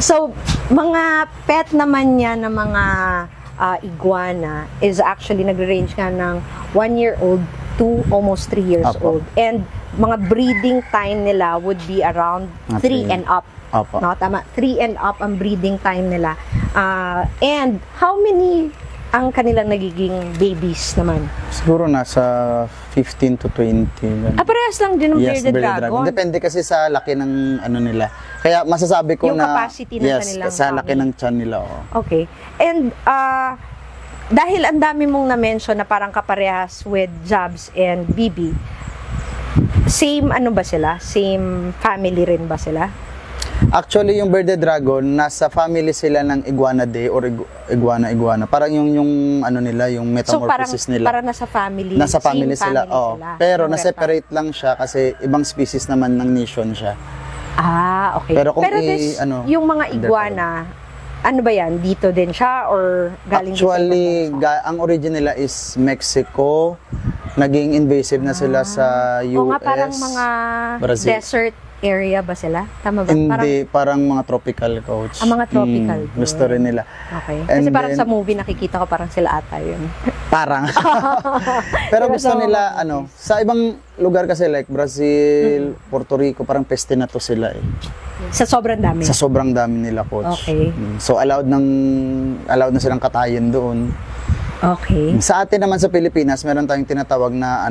So, mga pet naman niya na mga iguana is actually nagre-range nga ng 1-year-old to almost 3 years old. And mga breeding time nila would be around 3 and up. No, tama. 3 and up ang breeding time nila. And how many ang kanilang nagiging babies naman? Siguro nasa 15 to 20. Parehas lang din ng bearded dragon. Depende kasi sa laki ng ano nila. Kaya masasabi ko yung na capacity ng kanilang sa laki ng tiyan nila. Okay. And dahil ang dami mong na-mention na parang kaparehas with Jabs and Bibi, same ano ba sila? Same family rin ba sila? Actually, yung bearded dragon, nasa family sila ng iguanidae or iguana. Parang yung ano nila, yung metamorphosis nila. Parang nasa family. Nasa family sila, Pero na-separate lang siya kasi ibang species naman ng nation siya. Okay. Pero kung yung mga iguana, ano ba yan? Dito din siya or galing actually, ang origin nila is Mexico. Naging invasive na sila sa US. O nga, parang mga Brazil. Desert area ba sila? Tama ba? Hindi, parang mga tropical, coach. Mga tropical. Gusto rin nila. Okay. Kasi parang sa movie nakikita ko parang sila ata yun. Parang. Pero gusto nila, sa ibang lugar kasi like Brazil, Puerto Rico, parang peste na to sila eh. Sa sobrang dami? Sa sobrang dami nila, coach. Okay. So allowed na silang katayin doon. Okay. Sa atin naman sa Pilipinas, meron tayong tinatawag na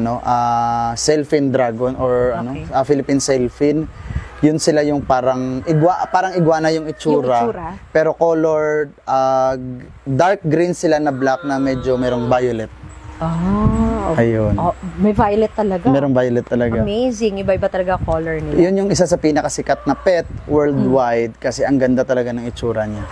sailfin dragon or Philippine sailfin. Yun sila yung parang iguana yung itsura. Pero colored dark green sila na black na medyo merong violet. Okay. Ayun. May violet talaga. Merong violet talaga. Amazing. Iba-iba talaga color nila. Yun yung isa sa pinakasikat na pet worldwide kasi ang ganda talaga ng itsura niya.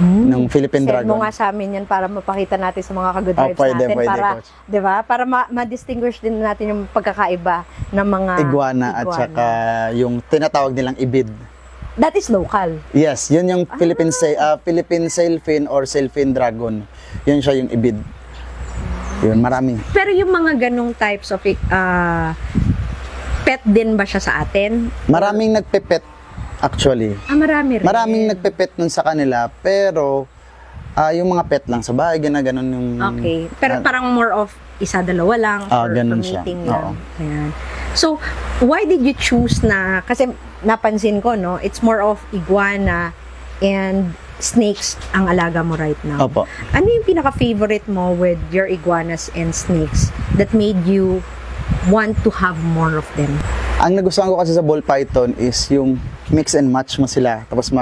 Ng Philippine dragon. Send mo nga sa amin yan para mapakita natin sa mga ka-good vibes natin. Pwede, para, coach. Diba? Para ma-distinguish din natin yung pagkakaiba ng mga iguana. At saka yung tinatawag nilang ibid. That is local? Yes, yun yung Philippine sailfin or sailfin dragon. Yun siya yung ibid. Yun, marami. Pero yung mga ganong types of pet din ba siya sa atin? Maraming nagpe-pet actually. Marami rin. Maraming nagpe-pet nun sa kanila, pero yung mga pet lang sa bahay, gano'n yung... Okay. Pero parang more of isa-dalawa lang for meeting lang. Ayan. So, why did you choose na, kasi napansin ko, no, it's more of iguana and snakes ang alaga mo right now. Opo. Ano yung pinaka-favorite mo with your iguanas and snakes that made you want to have more of them? Ang nagustuhan ko kasi sa ball python is yung mix and match mo sila. Tapos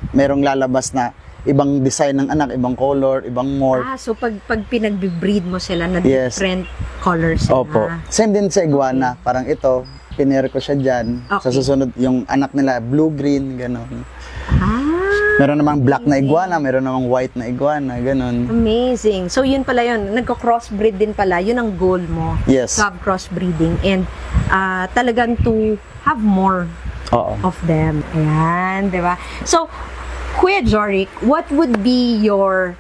merong lalabas na ibang design ng anak, ibang color, ibang morph. So pag pinag-breed mo sila na different colors na. Opo. Same din sa iguana. Parang ito, pinere ko siya dyan. Sa susunod, yung anak nila, blue-green, gano'n. Meron namang black na iguana, meron namang white na iguana, gano'n. Amazing. So yun pala yun, nagko-crossbreed din pala, yun ang goal mo. Yes. To have crossbreeding and talagang to have more of them. Ayan, di ba? So, Kuya Jorik, what would be your,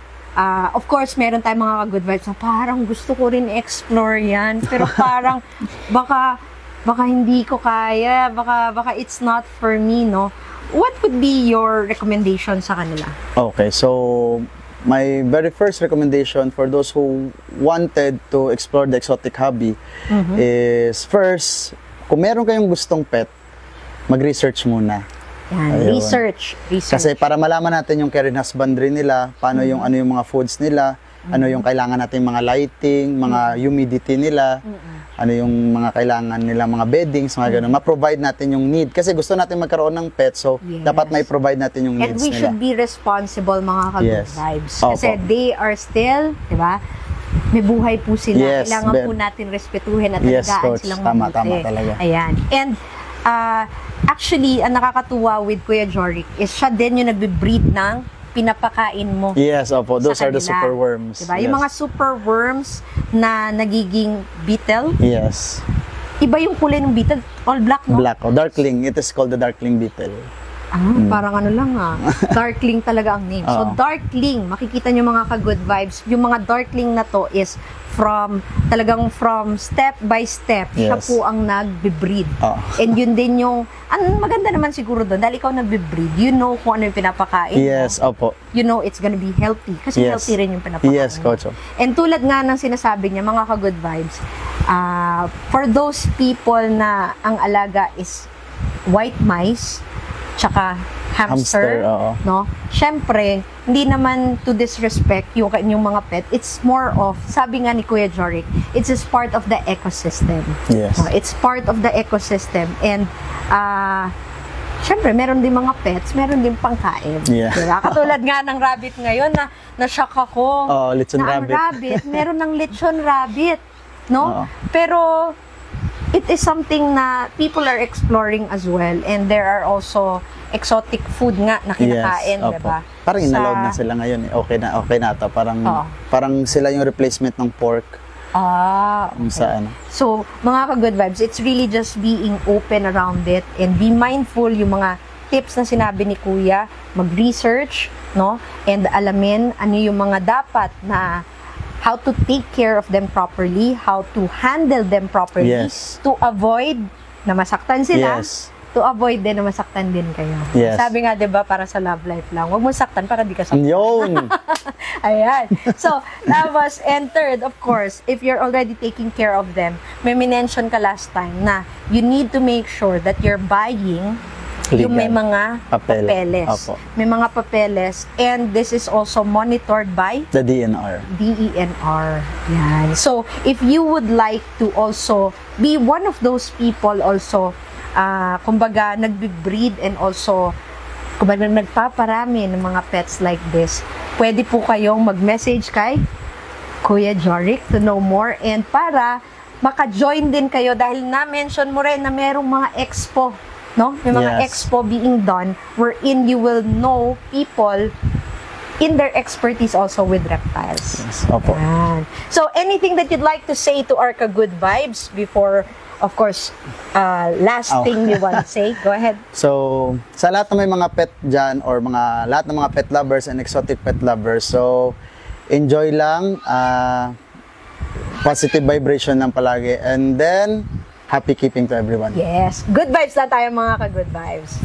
of course, meron tayong mga good vibes na parang gusto ko rin explore yan, pero parang baka hindi ko kaya, baka it's not for me, no? What would be your recommendation sa kanila? Okay, so my very first recommendation for those who wanted to explore the exotic hobby is first, kung meron kayong gustong pet, mag-research muna. Yan, research. Kasi para malaman natin yung care and husbandry nila, paano yung ano yung mga foods nila, ano yung kailangan natin mga lighting, mga humidity nila, ano yung mga kailangan nila, mga beddings, mga ganun. Ma-provide natin yung need. Kasi gusto natin magkaroon ng pet, so dapat may provide natin yung needs nila. And we should be responsible, mga ka-good vibes. Kasi they are still, di ba, may buhay po sila. Kailangan po natin respetuhin at alagaan silang mabuti. Tama talaga. Ayan. And actually, ang nakakatuwa with Kuya Jorik is siya din yung nagbe-breed ng pinapakain mo. Yes, opo. Those are the super worms. Diba? Yung mga super worms na nagiging beetle. Yes. Iba yung kulay ng beetle. All black, no? Black. Darkling. It is called the darkling beetle. Parang ano lang Darkling talaga ang name. So, Darkling, makikita nyo mga ka-good vibes, yung mga Darkling na to is talagang from step by step, siya po ang nagbe-breed. And yun din yung, maganda naman siguro doon, dahil ikaw nagbe-breed, you know kung ano yung pinapakain Yes, mo. opo. You know it's gonna be healthy. Kasi healthy rin yung pinapakain. Yes, Coach. And tulad nga ng sinasabi niya, mga ka-good vibes, for those people na ang alaga is white mice, tsaka hamster, no? Syempre, hindi naman to disrespect yung mga pet. It's more of, sabi nga ni Kuya Jorik, it's just part of the ecosystem. Yes. No? It's part of the ecosystem. And, syempre, meron din mga pets, meron din pangkain. Yeah. Diba? Katulad nga ng rabbit ngayon, na-shock ako. Lechon rabbit. Rabbit, meron ng lechon rabbit. No? Pero, it is something na people are exploring as well, and there are also exotic food nga na kinakain, diba? Parang inallowed na sila ngayon. Okay na ito. Parang sila yung replacement ng pork. Okay. So, mga ka-good vibes, it's really just being open around it and be mindful yung mga tips na sinabi ni Kuya, mag-research, no? And alamin ano yung mga dapat na how to take care of them properly, how to handle them properly, to avoid na masaktan sila, to avoid din na masaktan din kayo. Sabi nga, diba, para sa love life lang, huwag mo saktan para di ka saktan. Yun! Ayan. So, tapos, and third, of course, if you're already taking care of them, may mention ka last time na you need to make sure that you're buying legal. Yung may mga papeles. May mga papeles, and this is also monitored by the DENR. Yan. So, if you would like to also be one of those people also, kumbaga, nagbe-breed and also, kumbaga, nagpaparami ng mga pets like this, pwede po kayong mag-message kay Kuya Jorik to know more, and para maka-join din kayo dahil na-mention mo rin na merong mga expo, no? May mga expo being done wherein you will know people in their expertise also with reptiles. So, anything that you'd like to say to our ka-good vibes before, of course, last thing you want to say? Go ahead. So, sa lahat ng may mga pet dyan or lahat ng mga pet lovers and exotic pet lovers, so, enjoy lang, positive vibration lang palagi, and then, happy keeping to everyone. Yes. Good vibes lang tayo, mga ka-good vibes.